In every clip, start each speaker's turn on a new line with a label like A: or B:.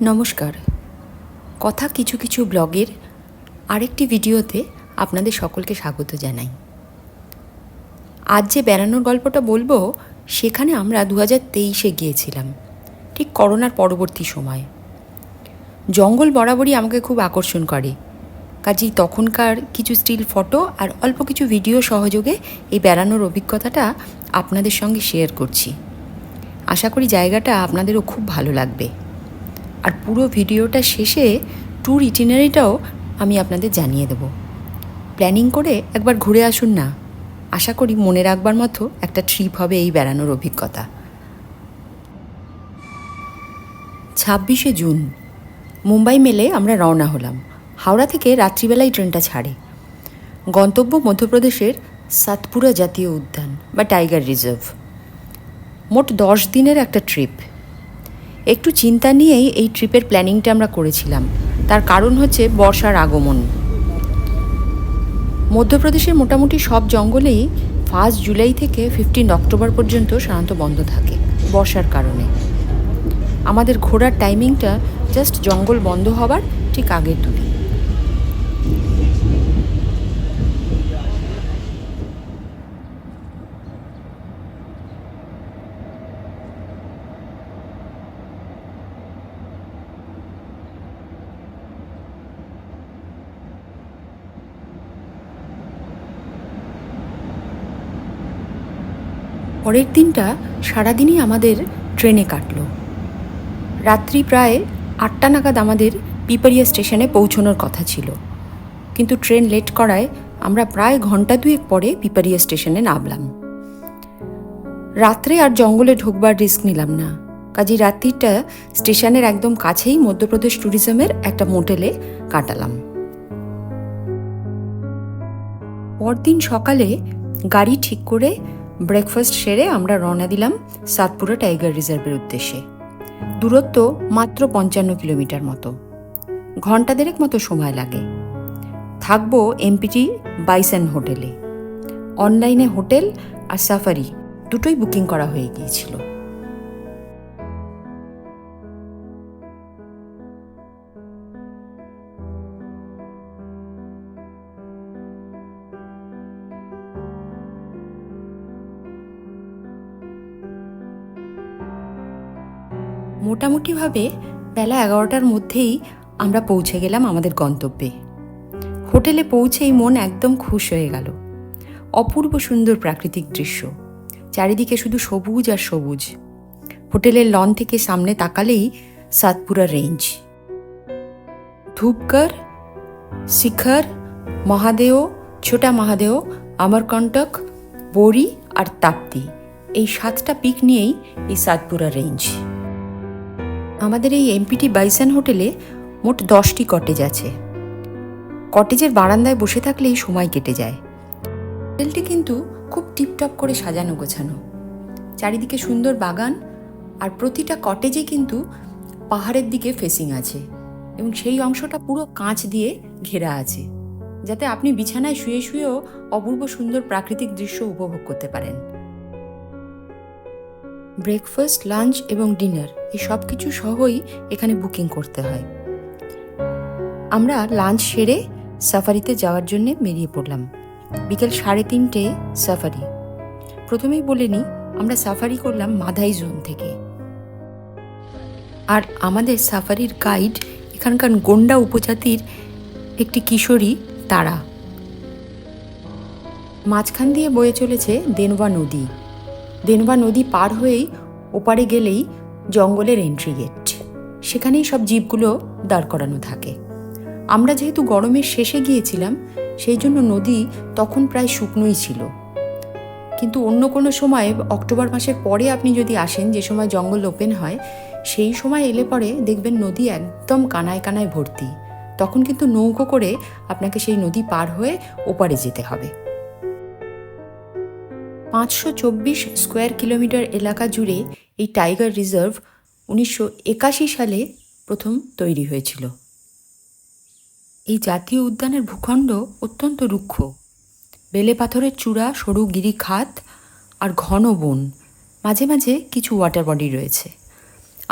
A: নমস্কার। কথা কিছু কিছু ব্লগের আরেকটি ভিডিওতে আপনাদের সকলকে স্বাগত জানাই। আজ যে বেড়ানোর গল্পটা বলবো সেখানে আমরা 2023-এ গিয়েছিলাম, ঠিক করোনার পরবর্তী সময়। জঙ্গল বরাবরই আমাকে খুব আকর্ষণ করে, কাজেই তখনকার কিছু স্টিল ফটো আর অল্প কিছু ভিডিও সহযোগে এই বেড়ানোর অভিজ্ঞতাটা আপনাদের সঙ্গে শেয়ার করছি। আশা করি জায়গাটা আপনাদেরও খুব ভালো লাগবে। আর পুরো ভিডিওটা শেষে ট্যুর ইটিনারিটাও আমি আপনাদের জানিয়ে দেব। প্ল্যানিং করে একবার ঘুরে আসুন না, আশা করি মনে রাখবার মতো একটা ট্রিপ হবে এই বেড়ানোর অভিজ্ঞতা। 26শে জুন মুম্বাই মেলে আমরা রওনা হলাম। হাওড়া থেকে রাত্রিবেলায় ট্রেনটা ছাড়ে। গন্তব্য মধ্যপ্রদেশের সাতপুরা জাতীয় উদ্যান বা টাইগার রিজার্ভ। মোট 10 দিনের একটা ট্রিপ। একটু চিন্তা নিয়েই এই ট্রিপের প্ল্যানিংটা আমরা করেছিলাম। তার কারণ হচ্ছে বর্ষার আগমন। মধ্যপ্রদেশের মোটামুটি সব জঙ্গলেই 1 জুলাই থেকে 15 অক্টোবর পর্যন্ত সাধারণত বন্ধ থাকে বর্ষার কারণে। আমাদের ঘোরার টাইমিংটা জাস্ট জঙ্গল বন্ধ হবার ঠিক আগের দুদিন। পরের দিনটা সারাদিনই আমাদের ট্রেনে কাটলো। রাত্রি প্রায় 8টা নাগাদ আমাদের পিপারিয়া স্টেশনে পৌঁছানোর কথা ছিল, কিন্তু ট্রেন লেট করায় আমরা প্রায় ঘন্টা দুয়েক পরে পিপারিয়া স্টেশনে নামলাম। রাত্রে আর জঙ্গলে ঢুকবার রিস্ক নিলাম না, কাজেই রাত্রিটা স্টেশনের একদম কাছেই মধ্যপ্রদেশ ট্যুরিজমের একটা মোটেলে কাটালাম। পরদিন সকালে গাড়ি ঠিক করে ব্রেকফাস্ট সেরে আমরা রওনা দিলাম সাতপুরা টাইগার রিজার্ভের উদ্দেশ্যে। দূরত্ব মাত্র 55 কিলোমিটার মতো, ঘন্টা দেড়েক মতো সময় লাগে। থাকবো এমপিটি বাইসন হোটেলে। অনলাইনে হোটেল আর সাফারি দুটোই বুকিং করা হয়ে গিয়েছিল। মোটামুটিভাবে বেলা 11টার মধ্যেই আমরা পৌঁছে গেলাম আমাদের গন্তব্যে। হোটেলে পৌঁছেই মন একদম খুশ হয়ে গেল। অপূর্ব সুন্দর প্রাকৃতিক দৃশ্য, চারিদিকে শুধু সবুজ আর সবুজ। হোটেলের লন থেকে সামনে তাকালেই সাতপুরা রেঞ্জ। ধূপগড়, শিখর, মহাদেও, ছোটা মহাদেও, অমরকন্টক, বোরি আর তাপ্তি, এই 7টা পিক নিয়েই এই সাতপুরা রেঞ্জ। আমাদের এই এমপিটি বাইসন হোটেলে মোট 10টি কটেজ আছে। কটেজের বারান্দায় বসে থাকলেই সময় কেটে যায়। হোটেলটি কিন্তু খুব টিপটপ করে সাজানো গোছানো, চারিদিকে সুন্দর বাগান, আর প্রতিটা কটেজে কিন্তু পাহাড়ের দিকে ফেসিং আছে এবং সেই অংশটা পুরো কাঁচ দিয়ে ঘেরা আছে, যাতে আপনি বিছানায় শুয়ে শুয়েও অপূর্ব সুন্দর প্রাকৃতিক দৃশ্য উপভোগ করতে পারেন। ব্রেকফাস্ট, লাঞ্চ এবং ডিনার এই সব কিছু সহই এখানে বুকিং করতে হয়। আমরা লাঞ্চ সেরে সাফারিতে যাওয়ার জন্য বেরিয়ে পড়লাম। বিকেল 3:30 সাফারি। প্রথমেই বলে নিই, আমরা সাফারি করলাম মাধাই জোন থেকে। আর আমাদের সাফারির গাইড এখানকার গোন্ডা উপজাতির একটি কিশোরী তারা। মাঝখান দিয়ে বয়ে চলেছে দেনওয়া নদী। দেনওয়া নদী পার হয়েই ওপারে গেলেই জঙ্গলের এন্ট্রি গেট, সেখানেই সব জিপগুলো দাঁড় করানো থাকে। আমরা যেহেতু গরমের শেষে গিয়েছিলাম, সেই জন্য নদী তখন প্রায় শুকনোই ছিল। কিন্তু অন্য কোনো সময় অক্টোবর মাসের পরে আপনি যদি আসেন, যে সময় জঙ্গল ওপেন হয়, সেই সময় এলে পরে দেখবেন নদী একদম কানায় কানায় ভর্তি। তখন কিন্তু নৌকো করে আপনাকে সেই নদী পার হয়ে ওপারে যেতে হবে। 524 স্কোয়ার কিলোমিটার এলাকা জুড়ে এই টাইগার রিজার্ভ 1981 সালে প্রথম তৈরি হয়েছিল। এই জাতীয় উদ্যানের ভূখণ্ড অত্যন্ত রুক্ষ। বেলে পাথরের চূড়া, সরু গিরিখাত আর ঘন বন, মাঝে মাঝে কিছু ওয়াটার বডি রয়েছে।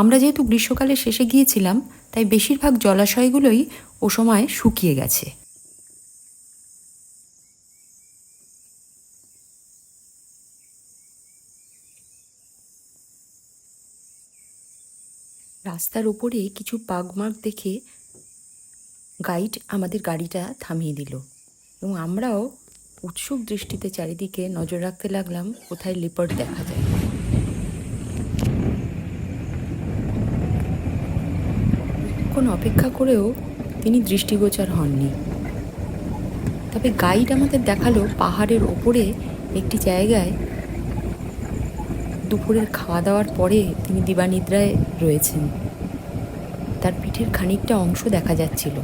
A: আমরা যেহেতু গ্রীষ্মকালে শেষে গিয়েছিলাম, তাই বেশিরভাগ জলাশয়গুলোই ও সময় শুকিয়ে গেছে। রাস্তার ওপরে কিছু পাগমার্ক দেখে গাইড আমাদের গাড়িটা থামিয়ে দিল এবং আমরাও উৎসুক দৃষ্টিতে চারিদিকে নজর রাখতে লাগলাম কোথায় লিপার্ড দেখা যায়। কোন অপেক্ষা করেও তিনি দৃষ্টিগোচর হননি। তবে গাইড আমাদের দেখালো পাহাড়ের ওপরে একটি জায়গায় দুপুরের খাওয়া দাওয়ার পরে তিনি দিবানিদ্রায় রয়েছেন। তার পিঠের খানিকটা অংশ দেখা যাচ্ছিল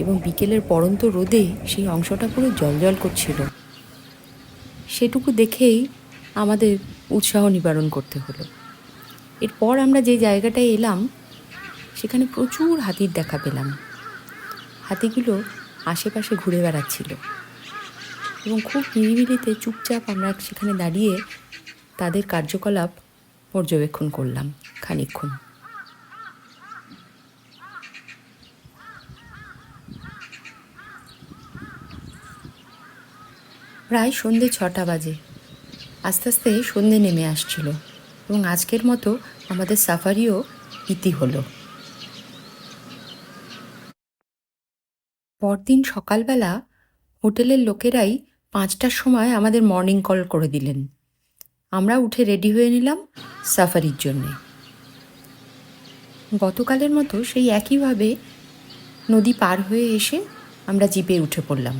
A: এবং বিকেলের পড়ন্ত রোদে সেই অংশটা পুরো জ্বলজ্বল করছিল। সেটুকু দেখেই আমাদের উৎসাহ নিবারণ করতে হলো। এরপর আমরা যে জায়গাটায় এলাম সেখানে প্রচুর হাতির দেখা পেলাম। হাতিগুলো আশেপাশে ঘুরে বেড়াচ্ছিল এবং খুব নিরিবিলিতে চুপচাপ আমরা সেখানে দাঁড়িয়ে তাদের কার্যকলাপ পর্যবেক্ষণ করলাম খানিকক্ষণ। প্রায় সন্ধে 6টা বাজে। আস্তে আস্তে সন্ধে নেমে আসছিল এবং আজকের মতো আমাদের সাফারিও ইতি হলো। পরদিন সকালবেলা হোটেলের লোকেরাই 5টার সময় আমাদের মর্নিং কল করে দিলেন। আমরা উঠে রেডি হয়ে নিলাম সাফারির জন্যে। গতকালের মতো সেই একইভাবে নদী পার হয়ে এসে আমরা জিপে উঠে পড়লাম।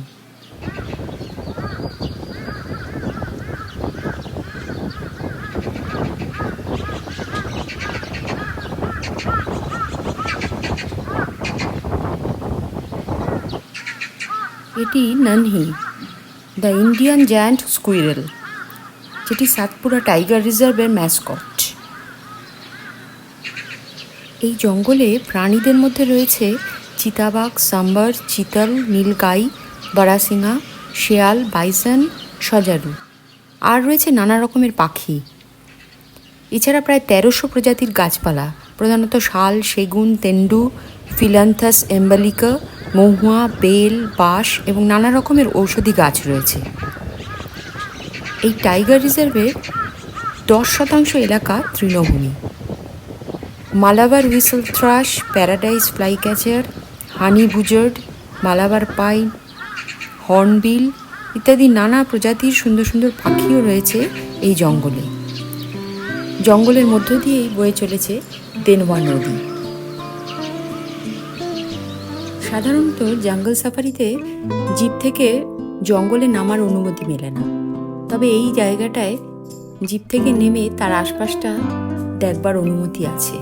A: এটি নানহি, দ্য ইন্ডিয়ান জায়ান্ট স্কুইরেল, যেটি সাতপুরা টাইগার রিজার্ভের ম্যাসকট। এই জঙ্গলে প্রাণীদের মধ্যে রয়েছে চিতাবাঘ, সাম্বার, চিতল, নীলগাই, বারাসিংহা, শেয়াল, বাইসন, সজারু, আর রয়েছে নানা রকমের পাখি। এছাড়া প্রায় 1300 প্রজাতির গাছপালা, প্রধানত শাল, সেগুন, তেন্ডু, ফিলান্থাস এম্বালিকা, মহুয়া, বেল, বাঁশ এবং নানা রকমের ঔষধি গাছ রয়েছে। এই টাইগার রিজার্ভের 10% এলাকা তৃণভূমি। Malabar whistle thrush, paradise flycatcher, honey buzzard, Malabar pied, hornbill ইত্যাদি নানা প্রজাতির সুন্দর সুন্দর পাখিও রয়েছে এই জঙ্গলে। জঙ্গলের মধ্য দিয়েই বয়ে চলেছে দেনওয়া নদী। সাধারণত জঙ্গল সাফারিতে জিপ থেকে জঙ্গলে নামার অনুমতি মেলে না, তবে এই জায়গাটায় জিপ থেকে নেমে তার আশপাশটা দেখবার অনুমতি আছে।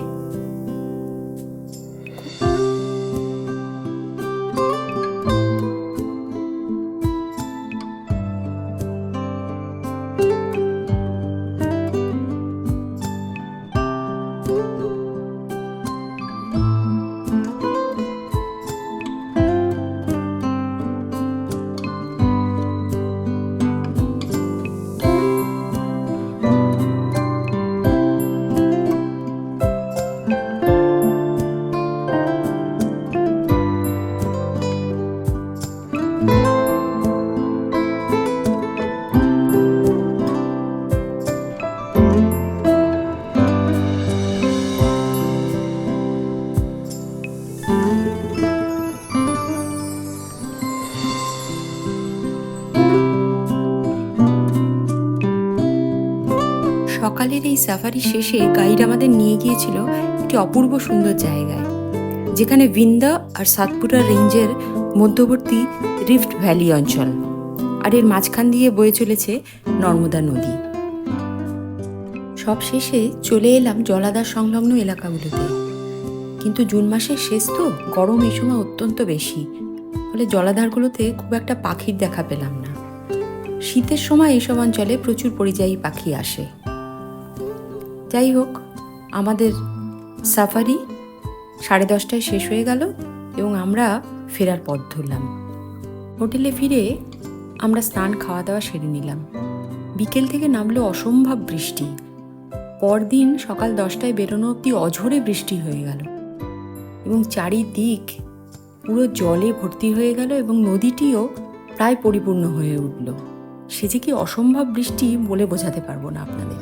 A: সকালের এই সাফারি শেষে গাইড আমাদের নিয়ে গিয়েছিল একটি অপূর্ব সুন্দর জায়গায়, যেখানে ভিন্দা আর সাতপুরা রেঞ্জের মধ্যবর্তী রিফট ভ্যালি অঞ্চল, আর এর মাঝখান দিয়ে বয়ে চলেছে নর্মদা নদী। সব শেষে চলে এলাম জলাধার সংলগ্ন এলাকাগুলোতে, কিন্তু জুন মাসের শেষ তো, গরম এই সময় অত্যন্ত বেশি, ফলে জলাধারগুলোতে খুব একটা পাখির দেখা পেলাম না। শীতের সময় এসব অঞ্চলে প্রচুর পরিযায়ী পাখি আসে। যাই হোক, আমাদের সাফারি 10:30টায় শেষ হয়ে গেল এবং আমরা ফেরার পথ ধরলাম। হোটেলে ফিরে আমরা স্নান, খাওয়া দাওয়া সেরে নিলাম। বিকেল থেকে নামলো অসম্ভব বৃষ্টি। পরদিন সকাল 10টায় বেরোনো অবধি অঝোরে বৃষ্টি হয়ে গেল এবং চারিদিক পুরো জলে ভর্তি হয়ে গেল এবং নদীটিও প্রায় পরিপূর্ণ হয়ে উঠল। সে যে কি অসম্ভব বৃষ্টি বলে বোঝাতে পারবো না আপনাদের।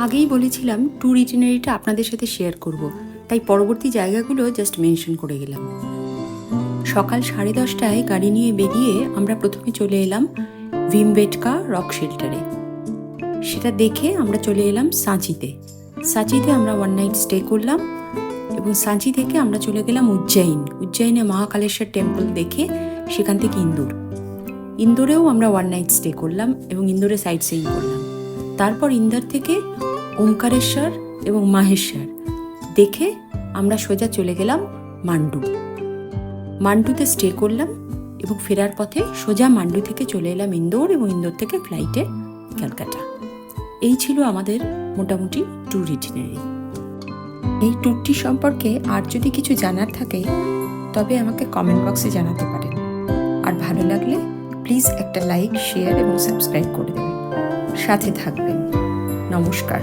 A: আগেই বলেছিলাম ট্যুর ইটিনারিটা আপনাদের সাথে শেয়ার করব, তাই পরবর্তী জায়গাগুলো জাস্ট মেনশন করে গেলাম। সকাল 10:30টায় গাড়ি নিয়ে বেরিয়ে আমরা প্রথমে চলে এলাম ভীমবেটকা রক শেল্টারে। সেটা দেখে আমরা চলে এলাম সাঁচিতে। সাঁচিতে আমরা 1 নাইট স্টে করলাম এবং সাঁচি থেকে আমরা চলে গেলাম উজ্জয়িনে মহাকালেশ্বর টেম্পল দেখে সেখান থেকে ইন্দোরেও আমরা 1 নাইট স্টে করলাম এবং ইন্দোরে সাইট সিইং করলাম। তারপর ইন্দোর থেকে ওমকারেশ্বর এবং মাহেশ্বর দেখে আমরা সোজা চলে গেলাম মান্ডুতে স্টে করলাম এবং ফেরার পথে সোজা মান্ডু থেকে চলে এলাম ইন্দোর এবং ইন্দোর থেকে ফ্লাইটে ক্যালকাটা। এই ছিল আমাদের মোটামুটি ট্যুর ইটিনারি। এই ট্যুরটি সম্পর্কে আর যদি কিছু জানার থাকে তবে আমাকে কমেন্ট বক্সে জানাতে পারেন। আর ভালো লাগলে প্লিজ একটা লাইক, শেয়ার এবং সাবস্ক্রাইব করে দেবেন। সাথে থাকবেন। নমস্কার।